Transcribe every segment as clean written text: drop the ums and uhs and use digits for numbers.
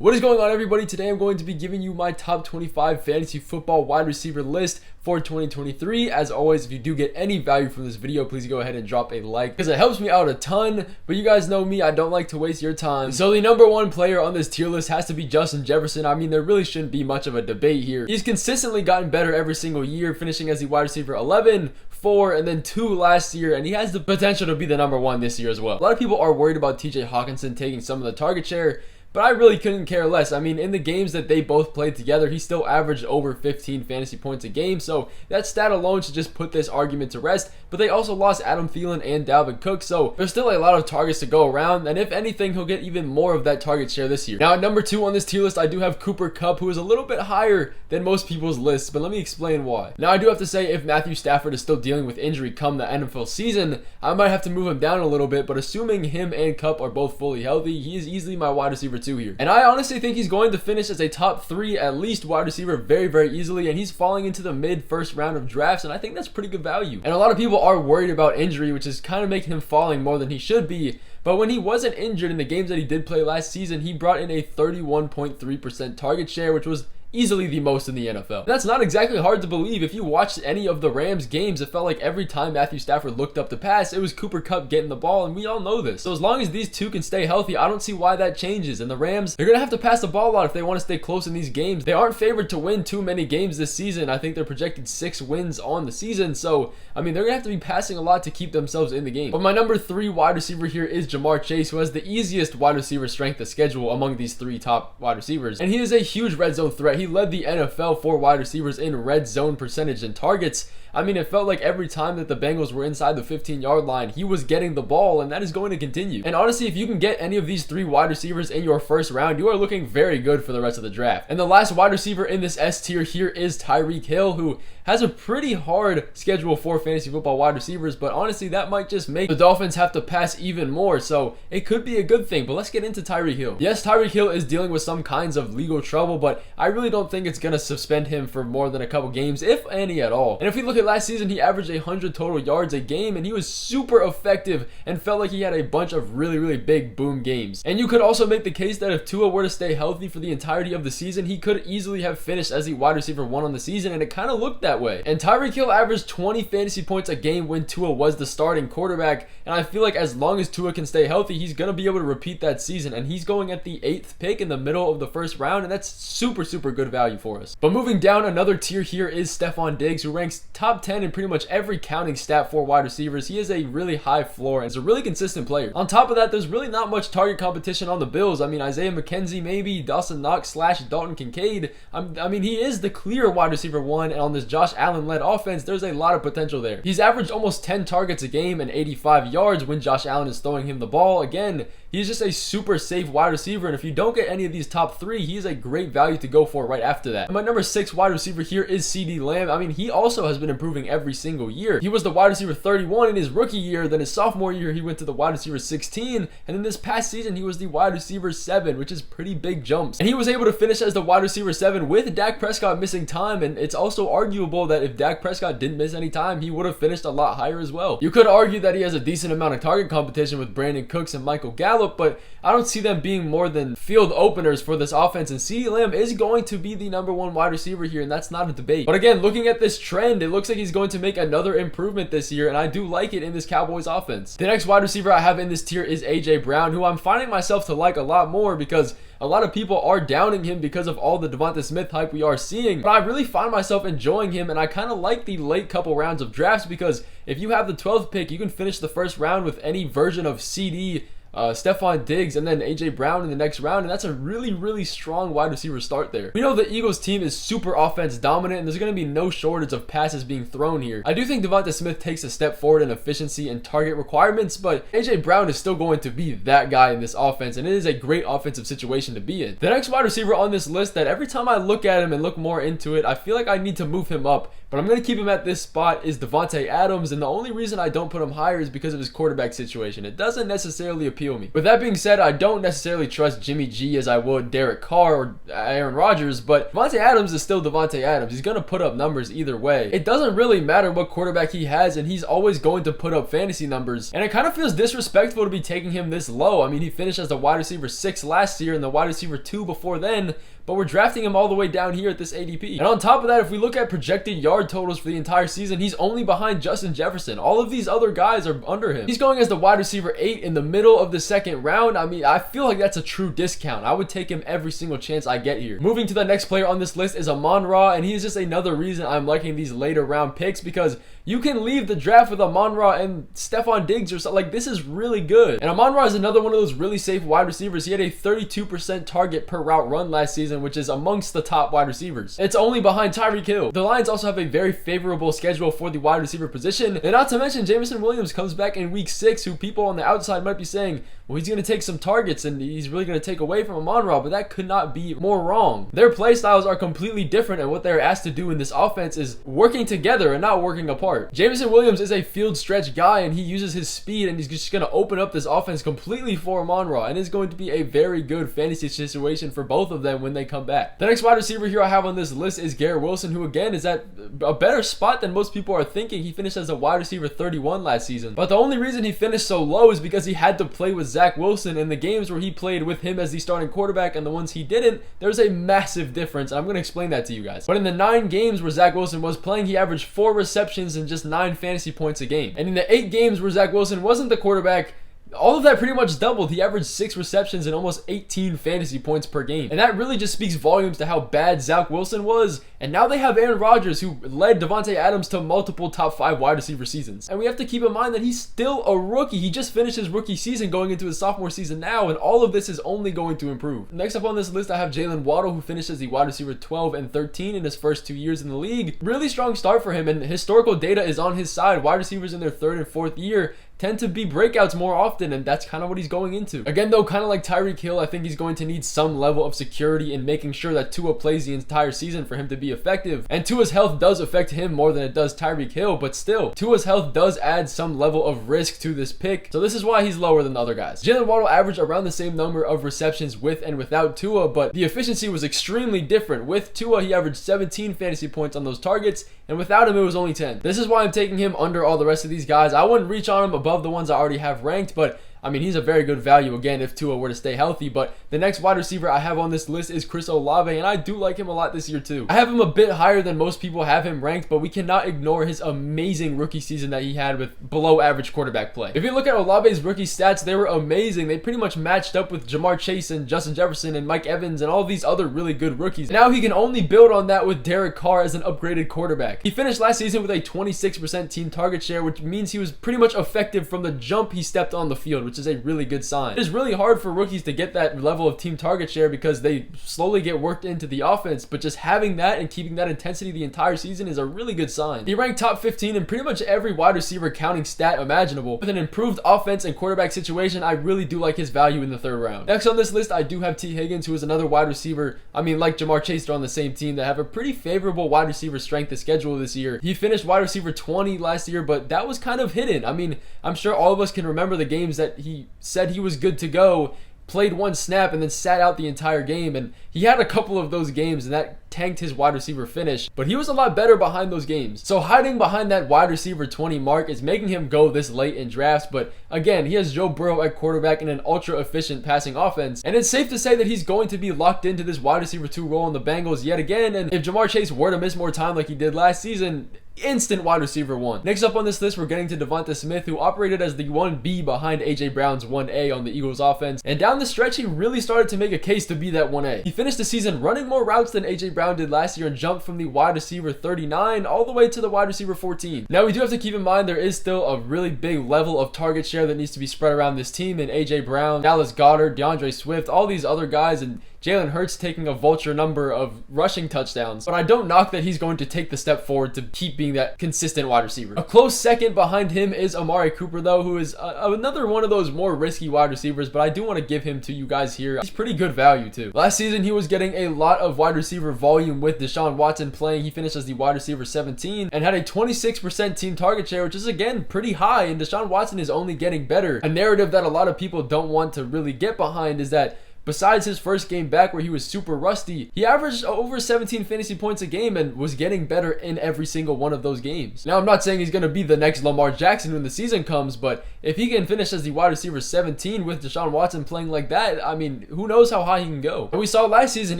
What is going on, everybody? Today I'm going to be giving you my top 25 fantasy football wide receiver list for 2023. As always, if you do get any value from this video, please go ahead and drop a like because it helps me out a ton. But you guys know me, I don't like to waste your time. So the number one player on this tier list has to be Justin Jefferson. I mean, there really shouldn't be much of a debate here. He's consistently gotten better every single year, finishing as the wide receiver 11, 4, and then 2 last year, and he has the potential to be the number 1 this year as well. A lot of people are worried about TJ Hawkinson taking some of the target share, but I really couldn't care less. I mean, in the games that they both played together, he still averaged over 15 fantasy points a game, so that stat alone should just put this argument to rest. But they also lost Adam Thielen and Dalvin Cook, so there's still a lot of targets to go around, and if anything, he'll get even more of that target share this year. Now, at number 2 on this tier list, I do have Cooper Kupp, who is a little bit higher than most people's lists, but let me explain why. Now, I do have to say, if Matthew Stafford is still dealing with injury come the NFL season, I might have to move him down a little bit, but assuming him and Kupp are both fully healthy, he is easily my wide receiver 2 here. And I honestly think he's going to finish as a top 3 at least wide receiver very easily, and he's falling into the mid first round of drafts, and I think that's pretty good value. And a lot of people are worried about injury, which is kind of making him falling more than he should be. But when he wasn't injured in the games that he did play last season, he brought in a 31.3% target share, which was easily the most in the NFL. That's not exactly hard to believe. If you watched any of the Rams games, it felt like every time Matthew Stafford looked up to pass, it was Cooper Kupp getting the ball, and we all know this. So as long as these two can stay healthy, I don't see why that changes. And the Rams, they're going to have to pass the ball a lot if they want to stay close in these games. They aren't favored to win too many games this season. I think they're projected 6 wins on the season. So, I mean, they're going to have to be passing a lot to keep themselves in the game. But my number 3 wide receiver here is Jamarr Chase, who has the easiest wide receiver strength of schedule among these 3 top wide receivers. And he is a huge red zone threat. He led the NFL for wide receivers in red zone percentage and targets. I mean, it felt like every time that the Bengals were inside the 15-yard line, he was getting the ball, and that is going to continue. And honestly, if you can get any of these 3 wide receivers in your first round, you are looking very good for the rest of the draft. And the last wide receiver in this S tier here is Tyreek Hill, who has a pretty hard schedule for fantasy football wide receivers, but honestly, that might just make the Dolphins have to pass even more, so it could be a good thing. But let's get into Tyreek Hill. Yes, Tyreek Hill is dealing with some kinds of legal trouble, but I really don't think it's going to suspend him for more than a couple games, if any at all. And if we look at last season, he averaged 100 total yards a game, and he was super effective and felt like he had a bunch of really big boom games. And you could also make the case that if Tua were to stay healthy for the entirety of the season, he could easily have finished as the wide receiver 1 on the season, and it kind of looked that way. And Tyreek Hill averaged 20 fantasy points a game when Tua was the starting quarterback, and I feel like as long as Tua can stay healthy, he's going to be able to repeat that season. And he's going at the 8th pick in the middle of the first round, and that's super good value for us. But moving down another tier here is Stefon Diggs, who ranks top 10 in pretty much every counting stat for wide receivers. He has a really high floor and is a really consistent player. On top of that, there's really not much target competition on the Bills. I mean, Isaiah McKenzie, maybe Dawson Knox / Dalton Kincaid. I mean, he is the clear wide receiver 1, and on this Josh Allen-led offense, there's a lot of potential there. He's averaged almost 10 targets a game and 85 yards when Josh Allen is throwing him the ball. Again, he's just a super safe wide receiver, and if you don't get any of these top 3, he is a great value to go for right after that. And my number 6 wide receiver here is CeeDee Lamb. I mean, he also has been improving every single year. He was the wide receiver 31 in his rookie year, then his sophomore year he went to the wide receiver 16, and then this past season he was the wide receiver 7, which is pretty big jumps. And he was able to finish as the wide receiver 7 with Dak Prescott missing time, and it's also arguable that if Dak Prescott didn't miss any time, he would have finished a lot higher as well. You could argue that he has a decent amount of target competition with Brandon Cooks and Michael Gallup, but I don't see them being more than field openers for this offense, and CeeDee Lamb is going to be the number 1 wide receiver here, and that's not a debate. But again, looking at this trend, it looks like he's going to make another improvement this year, and I do like it in this Cowboys offense. The next wide receiver I have in this tier is AJ Brown, who I'm finding myself to like a lot more because a lot of people are downing him because of all the Devonta Smith hype we are seeing, but I really find myself enjoying him, and I kind of like the late couple rounds of drafts because if you have the 12th pick, you can finish the first round with any version of CD, Stefon Diggs, and then AJ Brown in the next round, and that's a really strong wide receiver start there. We know the Eagles team is super offense dominant, and there's going to be no shortage of passes being thrown here. I do think Devonta Smith takes a step forward in efficiency and target requirements, but AJ Brown is still going to be that guy in this offense, and it is a great offensive situation to be in. The next wide receiver on this list that every time I look at him and look more into it, I feel like I need to move him up but I'm going to keep him at this spot is Davante Adams, and the only reason I don't put him higher is because of his quarterback situation. It doesn't necessarily appeal me. With that being said, I don't necessarily trust Jimmy G as I would Derek Carr or Aaron Rodgers, but Davante Adams is still Davante Adams. He's going to put up numbers either way. It doesn't really matter what quarterback he has, and he's always going to put up fantasy numbers, and it kind of feels disrespectful to be taking him this low. I mean, he finished as the wide receiver 6 last year and the wide receiver 2 before then, but we're drafting him all the way down here at this ADP. And on top of that, if we look at projected yard totals for the entire season, he's only behind Justin Jefferson. All of these other guys are under him. He's going as the wide receiver 8 in the middle of the second round. I mean, I feel like that's a true discount. I would take him every single chance I get here. Moving to the next player on this list is Amon-Ra, and he is just another reason I'm liking these later round picks, because you can leave the draft with Amon-Ra and Stefon Diggs or something. Like, this is really good. And Amon-Ra is another one of those really safe wide receivers. He had a 32% target per route run last season, which is amongst the top wide receivers. It's only behind Tyreek Hill. The Lions also have a very favorable schedule for the wide receiver position. And not to mention, Jameson Williams comes back in week 6, who people on the outside might be saying, well, he's going to take some targets and he's really going to take away from Amon-Ra, but that could not be more wrong. Their play styles are completely different, and what they're asked to do in this offense is working together and not working apart. Jameson Williams is a field stretch guy, and he uses his speed, and he's just going to open up this offense completely for Amon-Ra, and it's going to be a very good fantasy situation for both of them when they come back. The next wide receiver here I have on this list is Garrett Wilson, who again is at a better spot than most people are thinking. He finished as a wide receiver 31 last season, but the only reason he finished so low is because he had to play with Zach Wilson. In the games where he played with him as the starting quarterback and the ones he didn't, there's a massive difference. I'm going to explain that to you guys. But in the 9 games where Zach Wilson was playing, he averaged 4 receptions and just 9 fantasy points a game. And in the 8 games where Zach Wilson wasn't the quarterback, all of that pretty much doubled. He averaged 6 receptions and almost 18 fantasy points per game. And that really just speaks volumes to how bad Zach Wilson was. And now they have Aaron Rodgers, who led Davante Adams to multiple top 5 wide receiver seasons. And we have to keep in mind that he's still a rookie. He just finished his rookie season going into his sophomore season now, and all of this is only going to improve. Next up on this list, I have Jaylen Waddle, who finished as the wide receiver 12 and 13 in his first 2 years in the league. Really strong start for him, and historical data is on his side. Wide receivers in their 3rd and 4th year tend to be breakouts more often, and that's kind of what he's going into. Again though, kind of like Tyreek Hill, I think he's going to need some level of security in making sure that Tua plays the entire season for him to be effective. And Tua's health does affect him more than it does Tyreek Hill, but still, Tua's health does add some level of risk to this pick, so this is why he's lower than the other guys. Jaylen Waddle averaged around the same number of receptions with and without Tua, but the efficiency was extremely different. With Tua, he averaged 17 fantasy points on those targets, and without him, it was only 10. This is why I'm taking him under all the rest of these guys. I wouldn't reach on him above the ones I already have ranked, but I mean, he's a very good value again if Tua were to stay healthy. But the next wide receiver I have on this list is Chris Olave, and I do like him a lot this year too. I have him a bit higher than most people have him ranked, but we cannot ignore his amazing rookie season that he had with below average quarterback play. If you look at Olave's rookie stats, they were amazing. They pretty much matched up with Jamarr Chase and Justin Jefferson and Mike Evans and all these other really good rookies. Now he can only build on that with Derek Carr as an upgraded quarterback. He finished last season with a 26% team target share, which means he was pretty much effective from the jump he stepped on the field, which is a really good sign. It is really hard for rookies to get that level of team target share because they slowly get worked into the offense, but just having that and keeping that intensity the entire season is a really good sign. He ranked top 15 in pretty much every wide receiver counting stat imaginable. With an improved offense and quarterback situation, I really do like his value in the 3rd round. Next on this list, I do have T. Higgins, who is another wide receiver. I mean, like Jamarr Chase, they're on the same team that have a pretty favorable wide receiver strength of schedule this year. He finished wide receiver 20 last year, but that was kind of hidden. I mean, I'm sure all of us can remember the games that he said he was good to go, played 1 snap, and then sat out the entire game, and he had a couple of those games, and that tanked his wide receiver finish, but he was a lot better behind those games. So hiding behind that wide receiver 20 mark is making him go this late in drafts, but again, he has Joe Burrow at quarterback in an ultra efficient passing offense, and it's safe to say that he's going to be locked into this wide receiver 2 role in the Bengals yet again, and if Jamarr Chase were to miss more time like he did last season, instant wide receiver 1. Next up on this list, we're getting to Devonta Smith, who operated as the 1B behind AJ Brown's 1A on the Eagles offense, and down the stretch he really started to make a case to be that 1A. He finished the season running more routes than AJ Brown did last year and jumped from the wide receiver 39 all the way to the wide receiver 14. Now we do have to keep in mind there is still a really big level of target share that needs to be spread around this team, and AJ Brown, Dallas Goedert, DeAndre Swift, all these other guys, and Jalen Hurts taking a vulture number of rushing touchdowns, but I don't knock that he's going to take the step forward to keep being that consistent wide receiver. A close second behind him is Amari Cooper, though, who is another one of those more risky wide receivers, but I do want to give him to you guys here. He's pretty good value too. Last season, he was getting a lot of wide receiver volume with Deshaun Watson playing. He finished as the wide receiver 17 and had a 26% team target share, which is again pretty high, and Deshaun Watson is only getting better. A narrative that a lot of people don't want to really get behind is that besides his first game back where he was super rusty, he averaged over 17 fantasy points a game and was getting better in every single one of those games. Now, I'm not saying he's going to be the next Lamar Jackson when the season comes, but if he can finish as the wide receiver 17 with Deshaun Watson playing like that, I mean, who knows how high he can go. And we saw last season,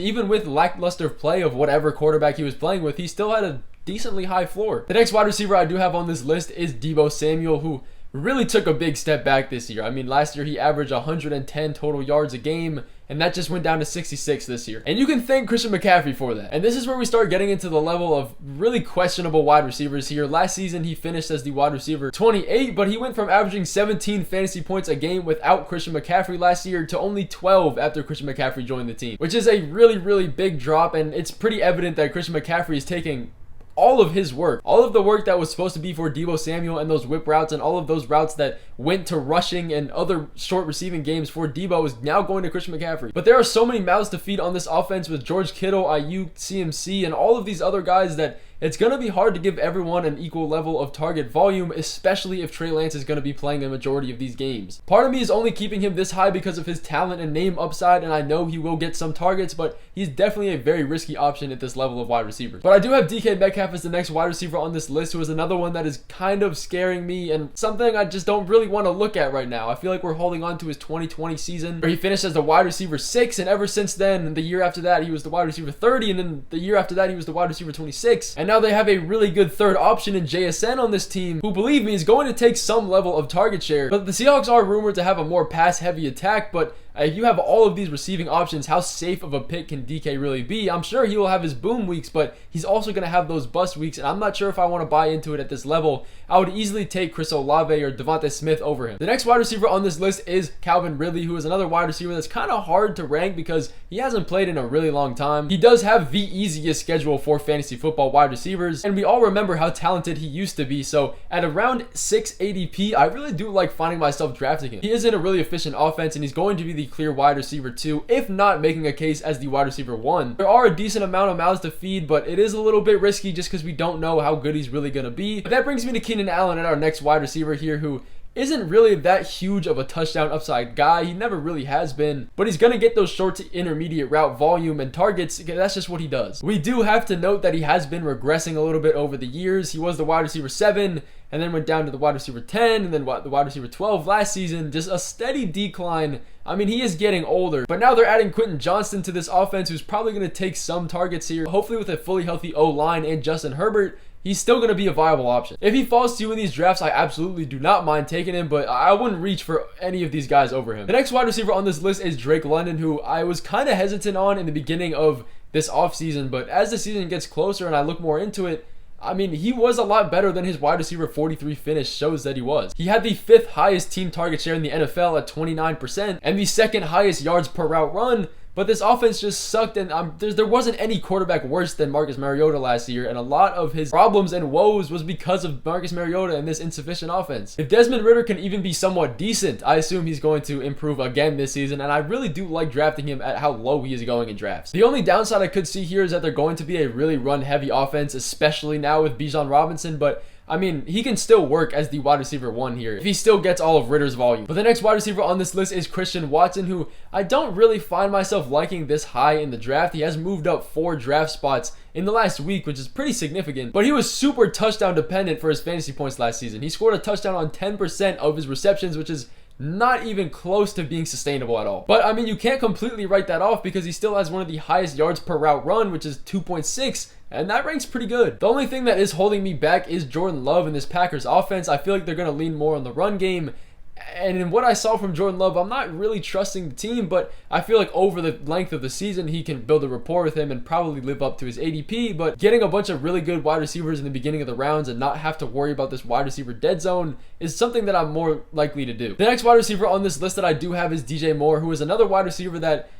even with lackluster play of whatever quarterback he was playing with, he still had a decently high floor. The next wide receiver I do have on this list is Deebo Samuel, who really took a big step back this year. I mean, last year he averaged 110 total yards a game, and that just went down to 66 this year. And you can thank Christian McCaffrey for that. And this is where we start getting into the level of really questionable wide receivers here. Last season, he finished as the wide receiver 28, but he went from averaging 17 fantasy points a game without Christian McCaffrey last year to only 12 after Christian McCaffrey joined the team, which is a really, really big drop. And it's pretty evident that Christian McCaffrey is taking all of his work, all of the work that was supposed to be for Deebo Samuel and those whip routes and all of those routes that went to rushing and other short receiving games for Deebo is now going to Christian McCaffrey. But there are so many mouths to feed on this offense with George Kittle, Ayuk, CMC, and all of these other guys that it's going to be hard to give everyone an equal level of target volume, especially if Trey Lance is going to be playing a majority of these games. Part of me is only keeping him this high because of his talent and name upside, and I know he will get some targets, but he's definitely a very risky option at this level of wide receiver. But I do have DK Metcalf as the next wide receiver on this list, who is another one that is kind of scaring me and something I just don't really want to look at right now. I feel like we're holding on to his 2020 season where he finished as the wide receiver 6, and ever since then, the year after that, he was the wide receiver 30, and then the year after that, he was the wide receiver 26, and now they have a really good third option in JSN on this team, who, believe me, is going to take some level of target share. But the Seahawks are rumored to have a more pass-heavy attack, but if you have all of these receiving options, how safe of a pick can DK really be? I'm sure he will have his boom weeks, but he's also going to have those bust weeks, and I'm not sure if I want to buy into it at this level. I would easily take Chris Olave or Devonta Smith over him. The next wide receiver on this list is Calvin Ridley, who is another wide receiver that's kind of hard to rank because he hasn't played in a really long time. He does have the easiest schedule for fantasy football wide receivers, and we all remember how talented he used to be, so at around 6 ADP, I really do like finding myself drafting him. He is in a really efficient offense, and he's going to be the clear wide receiver 2, if not making a case as the wide receiver 1. There are a decent amount of mouths to feed, but it is a little bit risky just because we don't know how good he's really going to be. But that brings me to Keenan Allen at our next wide receiver here, who isn't really that huge of a touchdown upside guy. He never really has been, but he's going to get those short to intermediate route volume and targets. That's just what he does. We do have to note that he has been regressing a little bit over the years. He was the wide receiver 7 and then went down to the wide receiver 10 and then the wide receiver 12 last season. Just a steady decline. I mean, he is getting older, but now they're adding Quentin Johnston to this offense, who's probably going to take some targets here. Hopefully with a fully healthy O-line and Justin Herbert, he's still going to be a viable option. If he falls to you in these drafts, I absolutely do not mind taking him, but I wouldn't reach for any of these guys over him. The next wide receiver on this list is Drake London, who I was kind of hesitant on in the beginning of this offseason, but as the season gets closer and I look more into it, I mean, he was a lot better than his wide receiver 43 finish shows that he was. He had the 5th highest team target share in the NFL at 29% and the 2nd highest yards per route run. But this offense just sucked, and there wasn't any quarterback worse than Marcus Mariota last year, and a lot of his problems and woes was because of Marcus Mariota and this insufficient offense. If Desmond Ridder can even be somewhat decent, I assume he's going to improve again this season, and I really do like drafting him at how low he is going in drafts. The only downside I could see here is that they're going to be a really run-heavy offense, especially now with Bijan Robinson, but I mean, he can still work as the wide receiver 1 here if he still gets all of Ridder's volume. But the next wide receiver on this list is Christian Watson, who I don't really find myself liking this high in the draft. He has moved up 4 draft spots in the last week, which is pretty significant, but he was super touchdown dependent for his fantasy points last season. He scored a touchdown on 10% of his receptions, which is not even close to being sustainable at all. But I mean, you can't completely write that off because he still has one of the highest yards per route run, which is 2.6, and that ranks pretty good. The only thing that is holding me back is Jordan Love in this Packers offense. I feel like they're going to lean more on the run game, and in what I saw from Jordan Love, I'm not really trusting the team, but I feel like over the length of the season, he can build a rapport with him and probably live up to his ADP, but getting a bunch of really good wide receivers in the beginning of the rounds and not have to worry about this wide receiver dead zone is something that I'm more likely to do. The next wide receiver on this list that I do have is DJ Moore, who is another wide receiver that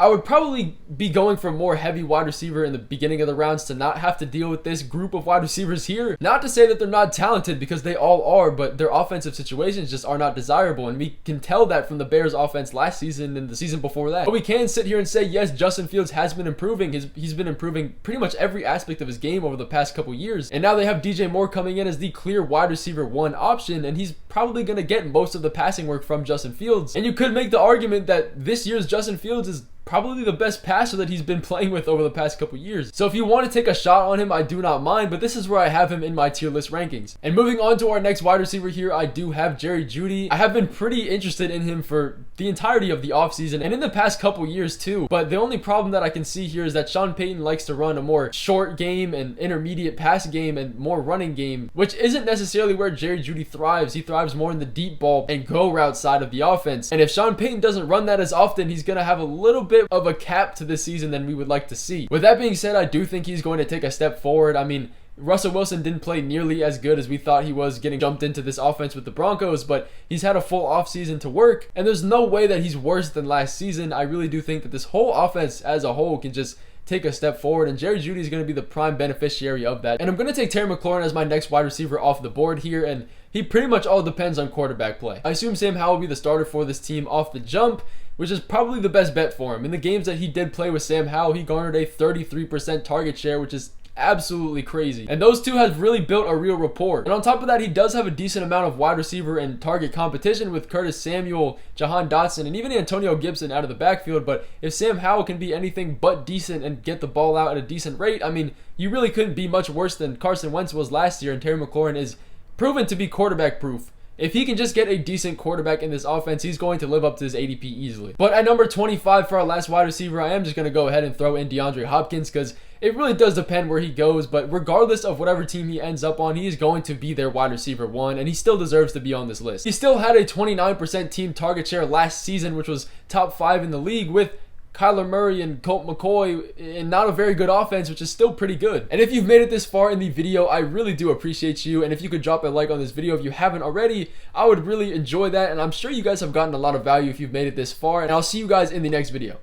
I would probably be going for more heavy wide receiver in the beginning of the rounds to not have to deal with this group of wide receivers here. Not to say that they're not talented, because they all are, but their offensive situations just are not desirable, and we can tell that from the Bears offense last season and the season before that. But we can sit here and say, yes, Justin Fields has been improving. He's been improving pretty much every aspect of his game over the past couple years, and now they have DJ Moore coming in as the clear wide receiver 1 option, and he's probably going to get most of the passing work from Justin Fields. And you could make the argument that this year's Justin Fields is probably the best passer that he's been playing with over the past couple years. So if you want to take a shot on him, I do not mind, but this is where I have him in my tier list rankings. And moving on to our next wide receiver here, I do have Jerry Jeudy. I have been pretty interested in him for the entirety of the offseason and in the past couple years too. But the only problem that I can see here is that Sean Payton likes to run a more short game and intermediate pass game and more running game, which isn't necessarily where Jerry Jeudy thrives. He thrives more in the deep ball and go route side of the offense. And if Sean Payton doesn't run that as often, he's going to have a little bit of a cap to this season than we would like to see. With that being said, I do think he's going to take a step forward. I mean, Russell Wilson didn't play nearly as good as we thought he was getting jumped into this offense with the Broncos, but he's had a full offseason to work, and there's no way that he's worse than last season. I really do think that this whole offense as a whole can just take a step forward, and Jerry Jeudy is going to be the prime beneficiary of that. And I'm going to take Terry McLaurin as my next wide receiver off the board here, and he pretty much all depends on quarterback play. I assume Sam Howell will be the starter for this team off the jump, which is probably the best bet for him. In the games that he did play with Sam Howell, he garnered a 33% target share, which is absolutely crazy. And those two have really built a real rapport. And on top of that, he does have a decent amount of wide receiver and target competition with Curtis Samuel, Jahan Dotson, and even Antonio Gibson out of the backfield. But if Sam Howell can be anything but decent and get the ball out at a decent rate, I mean, you really couldn't be much worse than Carson Wentz was last year, and Terry McLaurin is proven to be quarterback proof. If he can just get a decent quarterback in this offense, he's going to live up to his ADP easily. But at number 25 for our last wide receiver, I am just going to go ahead and throw in DeAndre Hopkins, because it really does depend where he goes. But regardless of whatever team he ends up on, he is going to be their wide receiver 1, and he still deserves to be on this list. He still had a 29% team target share last season, which was top 5 in the league, with Kyler Murray and Colt McCoy in not a very good offense, which is still pretty good. And if you've made it this far in the video, I really do appreciate you. And if you could drop a like on this video if you haven't already, I would really enjoy that. And I'm sure you guys have gotten a lot of value if you've made it this far. And I'll see you guys in the next video.